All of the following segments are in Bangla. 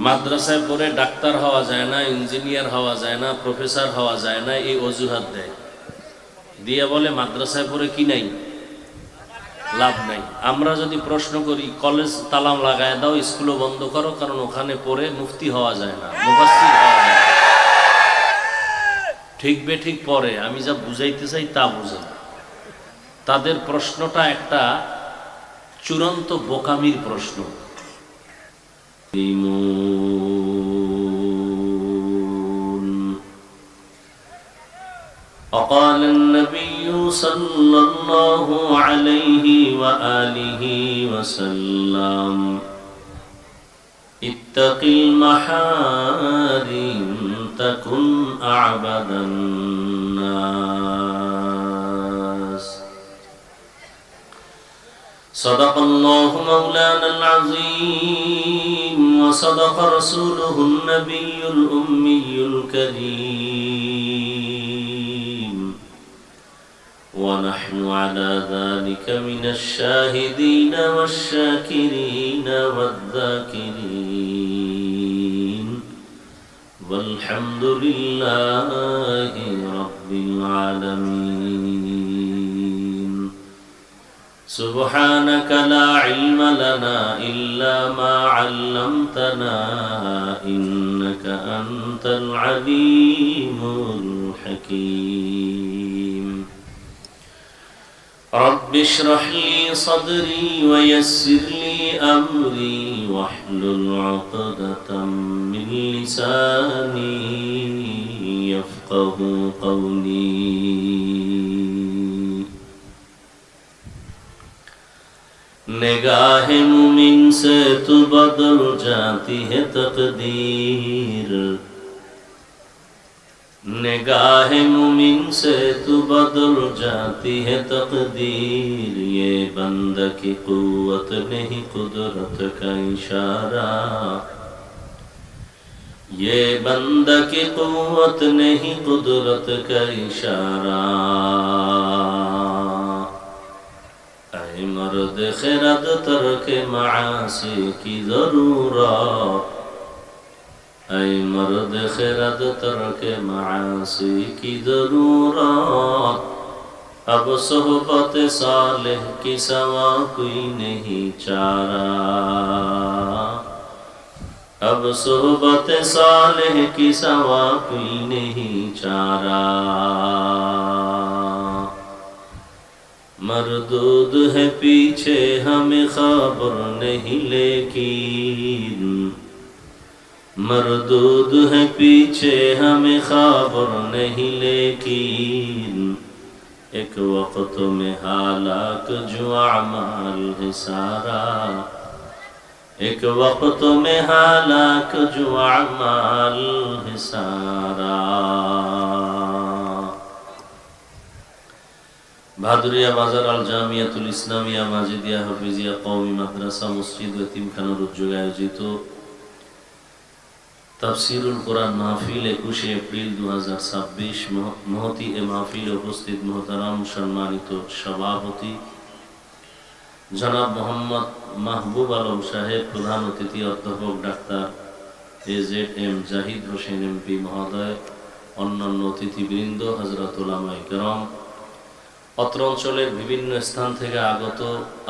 মাদ্রাসায় পড়ে ডাক্তার হওয়া যায় না, ইঞ্জিনিয়ার হওয়া যায় না, প্রফেসর হওয়া যায় না, এই অজুহাত দেয়, দিয়ে বলে মাদ্রাসায় পড়ে কি নাই, লাভ নাই। আমরা যদি প্রশ্ন করি কলেজ তালাম লাগায় দাও, স্কুলও বন্ধ করো, কারণ ওখানে পড়ে মুফতি হওয়া যায় না, মুফাসসির হওয়া যায় না। ঠিক বেঠিক পড়ে, আমি যা বুঝাইতে চাই তা বুঝে। তাদের প্রশ্নটা একটা চূড়ান্ত বোকামির প্রশ্ন। وقال النبي صلى الله عليه وآله وسلم اتق المحارم تكن أعبد الناس صدق الله مولانا العظيم وصدق رسوله النبي الأمي الكريم ونحن على ذلك من الشاهدين والشاكرين والذاكرين والحمد لله رب العالمين سبحانك لا علم لنا إلا ما علمتنا إنك أنت العليم الحكيم رب اشرح لي صدري ويسر لي أمري واحلل عقدة من لساني يفقه قولي निगाह मुमिन से तो बदल जाती है तकदीर निगाह मुमिन से तो बदल जाती है तकदीर ये बंद की कुव्वत नहीं कुदरत का इशारा ये बंद की कुव्वत नहीं कुदरत का इशारा ऐ मर्द खिरद तर्क मासी की ज़रूरत ऐ मर्द खिरद तर्क मासी की ज़रूरत अब सोहबत सालेह की सवा कोई नहीं चारा अब सोहबत सालेह की सवा कोई नहीं चारा मरदूद है पीछे हमें खबर नहीं लेकिन मरदूद है पीछे हमें खबर नहीं लेकिन एक वक्त में हालाक जो अमाल है सारा एक वक्त में हालाक जो अमाल है सारा। भादुरिया बाजार आल जामियातुल इस्लामिया माजिदिया हफिजिया कौमी माद्रासा मस्जिद व यतीमखानार उद्योगे आयोजित तफसीरुल कुरान महफिल 21 एप्रिल 2026 महती ए महफिल उपस्थित मोहतरम सम्मानित सभापति जनाब मोहम्मद महबूब आलम साहेब प्रधान अतिथि अध्यापक डाक्तार AZM জাহিদ হোসেন MP महोदय अन्यान्य अतिथिवृंद हजरत उलामाए केराम अत्र अंचलेर विभिन्न स्थान थेके आगत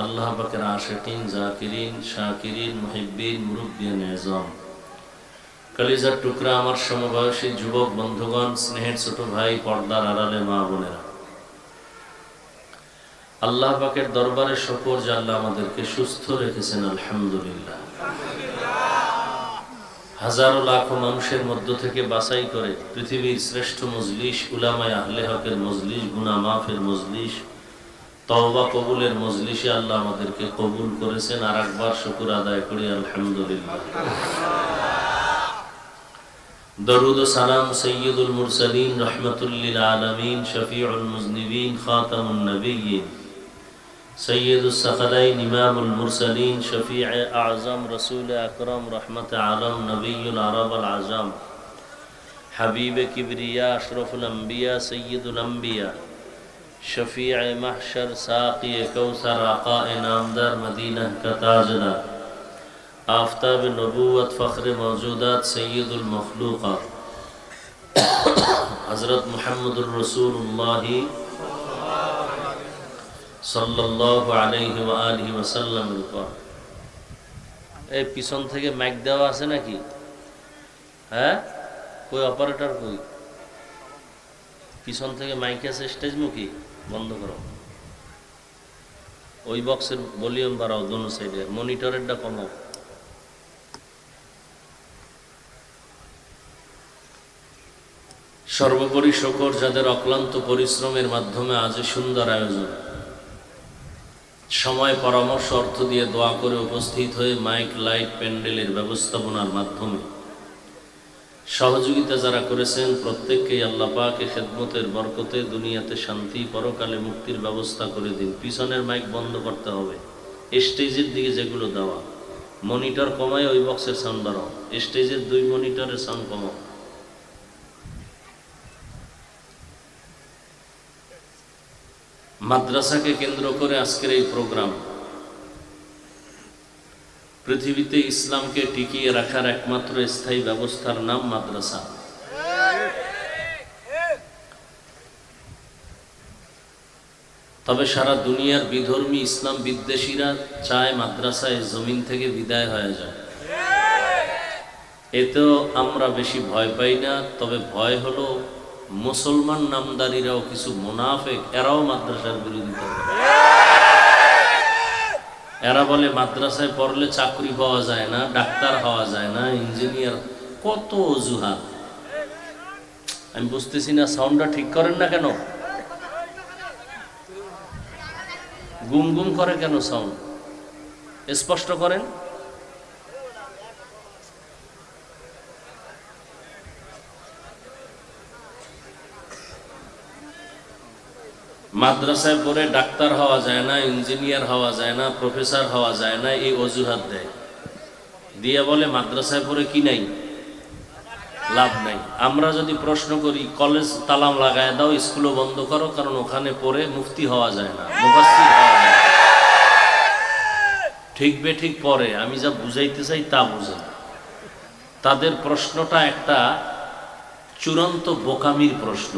आल्लाह पाकेर आशिकीन जाकिरिन शाकिरिन मुहिब्बिन मुरब्बियान एजाम कलिजार टुकरा आमार समबयसी युवक बंधुगण स्नेहेर छोट भाई पर्दार आड़ाले मा बोनेरा आल्लाह पाकेर दरबारे शुक्र जे आल्लाह आमादेरके सुस्थ रेखेछेन आलहामदुलिल्लाह। हजारों लाखों मानुषेर मध्य थेके बाछाई करे पृथिवीर श्रेष्ठ मजलिस उलामाए आहले हकेर मजलिस गुनाह माफेर मजलिस तওবা कबुलेर मजलिसे आल्लाह आमादेरके कबुल करेछेन। आर एकबार शुक्र आदाय करी आलहामदुलिल्लाह। दरूद सलाम सय्यदुल मुरसलीन रहमतुल लिल आलमीन शफीउल मुज़निबीन खातमुन नबिय्यीन सय्यदुस सकलैन इमामुल मुरसलीन शफीअ आज़म रसूल अकरम रहमत आलम नबियुल अरब अल आज़म हबीब किबरिया अशरफुल अंबिया सय्यदुल अंबिया शफीअ महशर साक़ी कौसर आक़ाए नामदार मदीना का ताजदार आफताब नबूवत फ़ख्र मौजूदात सैयदुल मखलूक़ात हज़रत मुहम्मदुर रसूलुल्लाह सल्लल्लाहु अलैहि व आलिहि वसल्लम এই পিছন থেকে মাইক দেওয়া আছে নাকি? হ্যাঁ, কই অপারেটর কই? পিছন থেকে মাইক আছে স্টেজমুখী, বন্ধ করো। ওই বক্সের ভলিউম বাড়াও, দোনো সাইডে মনিটরেরটা কমাও। সর্বোপরি শকর যাদের অক্লান্ত পরিশ্রমের মাধ্যমে আজ সুন্দর আয়োজন, সময় পরামর্শ অর্থ দিয়ে দোয়া করে উপস্থিত হয়ে মাইক লাইট প্যান্ডেলের ব্যবস্থাপনার মাধ্যমে সহযোগিতা যারা করেছেন প্রত্যেককেই আল্লাহ পাকে খেদমতের বরকতে দুনিয়াতে শান্তি পরকালে মুক্তির ব্যবস্থা করে দিন। পিছনের মাইক বন্ধ করতে হবে, স্টেজের দিকে যেগুলো দেওয়া, মনিটর কমায় ওই বক্সের সাউন্ড বাড়াও, স্টেজের 2 মনিটরের সাউন্ড কমাও। মাদ্রাসাকে কেন্দ্র করে আজকের এই প্রোগ্রাম পৃথিবীতে ইসলামকে টিকিয়ে রাখার একমাত্র স্থায়ী ব্যবস্থার নাম মাদ্রাসা। তবে সারা দুনিয়ার বিধর্মী ইসলাম বিদ্বেষীরা চায় মাদ্রাসায় জমিন থেকে বিদায় হয়ে যায়। এতেও আমরা বেশি ভয় পাই না, তবে ভয় হলো মুসলমান নামদারিরাও কিছু মুনাফিক, এরাও মাদ্রাসার বিরোধিতা করে। এরা বলে মাদ্রাসায় পড়লে চাকরি পাওয়া যায় না, ডাক্তার হওয়া যায় না, ইঞ্জিনিয়ার, কত অজুহাত। আমি বুঝতেছি না, সাউন্ডটা ঠিক করেন না কেন? গুম গুম করে কেন? সাউন্ড স্পষ্ট করেন। মাদ্রাসায় পড়ে ডাক্তার হওয়া যায় না, ইঞ্জিনিয়ার হওয়া যায় না, প্রফেসর হওয়া যায় না, এই অজুহাত দেয়, দিয়ে বলে মাদ্রাসায় পড়ে কি নাই, লাভ নাই। আমরা যদি প্রশ্ন করি কলেজ তালাম লাগায় দাও, স্কুলও বন্ধ করো, কারণ ওখানে পড়ে মুফতি হওয়া যায় না, মুফাসসির হওয়া যায় না। ঠিক বেঠিক পড়ে, আমি যা বুঝাইতে চাই তা বুঝাই। তাদের প্রশ্নটা একটা চূড়ান্ত বোকামির প্রশ্ন।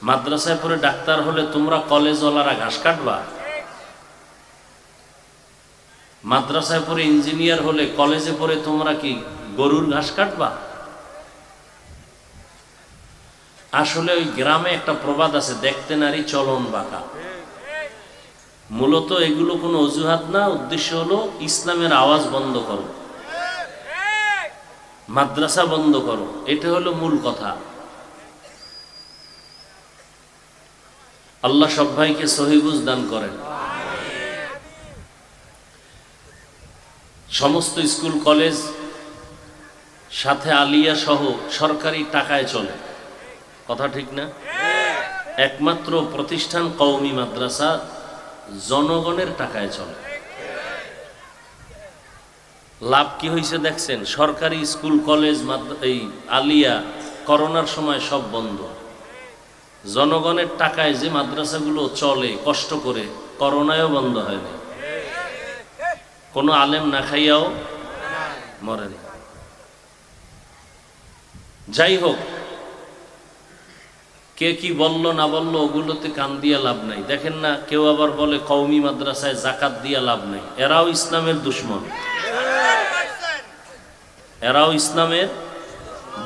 মাদ্রাসায় পড়ে ডাক্তার হলে তোমরা কলেজওয়ালারা ঘাস কাটবা? মাদ্রাসায় পড়ে ইঞ্জিনিয়ার হলে কলেজে পড়ে তোমরা কি গরুর ঘাস কাটবা? আসলে ওই গ্রামে একটা প্রবাদ আছে, দেখতে নারী চলন বাঁকা। মূলত এগুলো কোনো অজুহাত না, উদ্দেশ্য হলো ইসলামের আওয়াজ বন্ধ করো, মাদ্রাসা বন্ধ করো, এটা হলো মূল কথা। আল্লাহ সব ভাইকে সহি বুঝ দান করেন। সমস্ত স্কুল কলেজ সাথে আলিয়া সহ সরকারি টাকায় চলে, কথা ঠিক না? একমাত্র প্রতিষ্ঠান কওমি মাদ্রাসা জনগণের টাকায় চলে। লাভ কি হয়েছে দেখছেন? সরকারি স্কুল কলেজ এই আলিয়া করোনার সময় সব বন্ধ। জনগণের টাকায় যে মাদ্রাসাগুলো চলে কষ্ট করে, করোনায়ও বন্ধ হয়নি, কোনো আলেম না খাইয়াও মরেনি। যাই হোক, কে কি বলল না বলল ওগুলোতে কান দিয়া লাভ নাই। দেখেন না, কেউ আবার বলে কওমি মাদ্রাসায় জাকাত দিয়া লাভ নাই। এরাও ইসলামের দুশ্মন, এরাও ইসলামের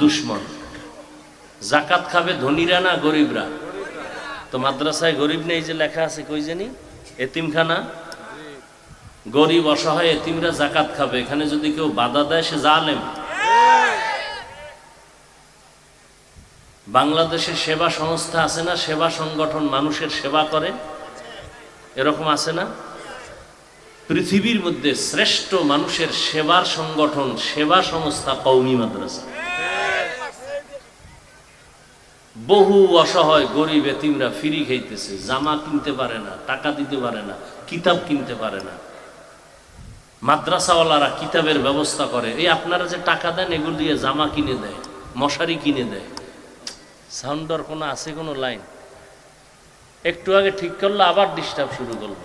দুশ্মন। জাকাত খাবে ধনীরা না গরিবরা? তো মাদ্রাসায় গরিব নেই যে লেখা আছে, কই জানি এতিমখানা, গরিব অসহায় এতিমরা জাকাত খাবে। এখানে যদি কেউ বাধা দেয় সে জালেম। বাংলাদেশের সেবা সংস্থা আছে না, সেবা সংগঠন, মানুষের সেবা করে, এরকম আছে না? পৃথিবীর মধ্যে শ্রেষ্ঠ মানুষের সেবার সংগঠন, সেবা সংস্থা কওমি মাদ্রাসা। বহু অসহায় গরিব এতিমরা ফ্রি খাইতেছে, জামা কিনতে পারে না, টাকা দিতে পারে না, কিতাব কিনতে পারে না। মাদ্রাসাওয়ালারা কিতাবের ব্যবস্থা করে। এই আপনারা যে টাকা দেন এগুলো দিয়ে জামা কিনে দেয়, মশারি কিনে দেয়। সাউন্ডর কোনো আছে কোনো লাইন? একটু আগে ঠিক করলো, আবার ডিস্টার্ব শুরু করলো।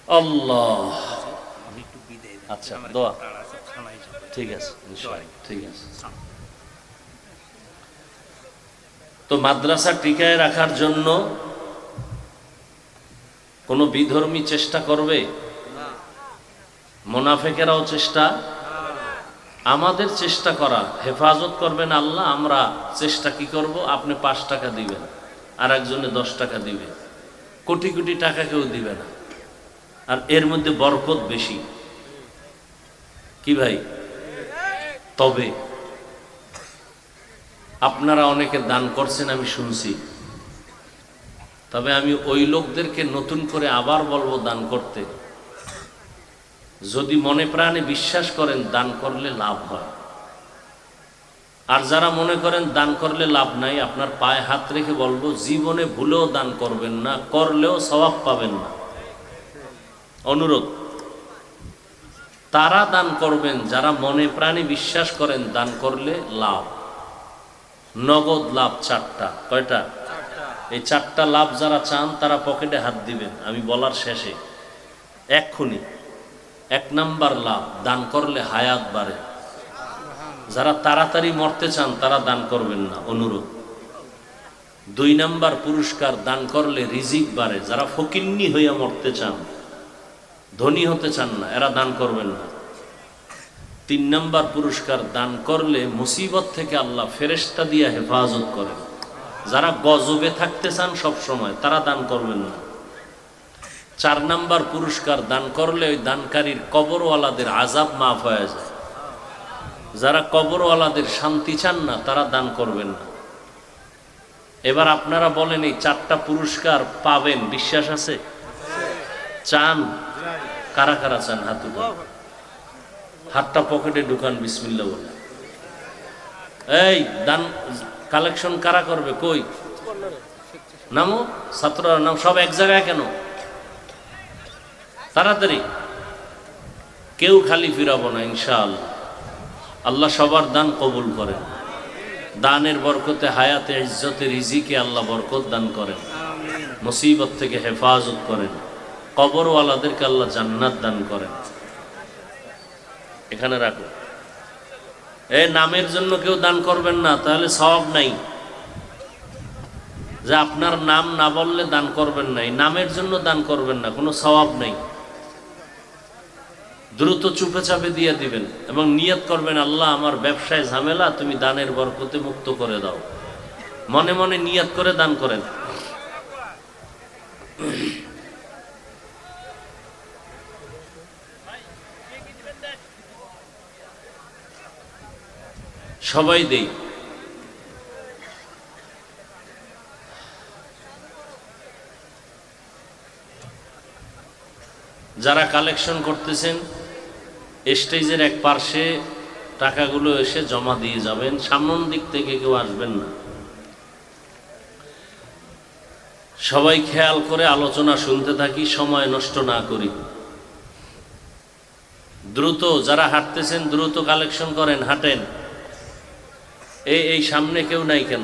আল্লাহ। আচ্ছা দোয়া, ঠিক আছে ইনশাআল্লাহ, ঠিক আছে। তো মাদ্রাসা টিকায় রাখার জন্য কোন বিধর্মী চেষ্টা করবে? মুনাফিকেরাও চেষ্টা, আমাদের চেষ্টা করা, হেফাজত করবেন আল্লাহ। আমরা চেষ্টা কি করব? আপনি 5 টাকা দিবেন, আর একজনে 10 টাকা দিবে, কোটি কোটি টাকা কেউ দিবে না, আর এর মধ্যে বরকত বেশি। কি ভাই? তবে আপনারা অনেকে দান করছেন আমি শুনছি, তবে আমি ওই লোকদেরকে নতুন করে আবার বলবো দান করতে। যদি মনে প্রাণে বিশ্বাস করেন দান করলে লাভ হয়, আর যারা মনে করেন দান করলে লাভ নাই, আপনার পায়ে হাত রেখে বলবো জীবনে ভুলেও দান করবেন না, করলেও সওয়াব পাবেন না। অনুরোধ, তারা দান করবেন যারা মনে প্রাণে বিশ্বাস করেন দান করলে লাভ, নগদ লাভ 4টা। কয়টা? এই 4টা লাভ যারা চান তারা পকেটে হাত দিবেন আমি বলার শেষে এক্ষুনি। 1 নাম্বার লাভ, দান করলে হায়াত বাড়ে। যারা তাড়াতাড়ি মরতে চান তারা দান করবেন না, অনুরোধ। 2 নাম্বার পুরস্কার, দান করলে রিজিক বাড়ে। যারা ফকিন্নি হইয়া মরতে চান, ধনী হতে চান না, এরা দান করবেন না। 3 নাম্বার পুরস্কার, দান করলে মুসিবত থেকে আল্লাহ ফেরেশতা দিয়া হেফাজত করেন। যারা গজবে থাকতে চান সব সময়, তারা দান করবেন না। 4 নাম্বার পুরস্কার, দান করলে ওই দানকারীর কবরওয়ালাদের আযাব মাফ হয়ে যায়। যারা কবরওয়ালাদের শান্তি চান না তারা দান করবেন না। এবার আপনারা বলেন এই 4টা পুরস্কার পাবেন, বিশ্বাস আছে? চান? কারা কারা চান? হাত উঠান, হাতটা পকেটে ঢুকান, বিসমিল্লাহ বলে। এই দান কালেকশন কারা করবে? কই নামো, ছাত্ররা নাম, সব এক জায়গায় কেন? তাড়াতাড়ি, কেউ খালি ফিরাবো না ইনশাআল্লাহ। আল্লাহ সবার দান কবুল করেন। দানের বরকতে হায়াতে, ইজ্জতে, রিজিকে আল্লাহ বরকত দান করেন, মুসিবত থেকে হেফাজত করেন, কবরওয়ালাদেরকে আল্লাহ জান্নাত দান করেন। এখানে রাখো। এই নামের জন্য কেউ দান করবেন না, তাহলে সওয়াব নাই। যে আপনার নাম না বললে দান করবেন না, এই নামের জন্য দান করবেন না, কোনো সওয়াব নেই। দ্রুত চুপে চাপে দিয়ে দিবেন এবং নিয়ত করবেন আল্লাহ আমার ব্যবসায় ঝামেলা তুমি দানের বরকতে মুক্ত করে দাও। মনে মনে নিয়ত করে দান করেন। সবাই দেই। যারা কালেকশন করতেছেন স্টেজের এক পার্শ্বে টাকাগুলো এসে জমা দিয়ে যাবেন, সামনের দিক থেকে কেউ আসবেন না। সবাই খেয়াল করে আলোচনা শুনতে থাকি, সময় নষ্ট না করি। দ্রুত যারা হাঁটতেছেন দ্রুত কালেকশন করেন, হাঁটেন। এই সামনে কেউ নাই কেন?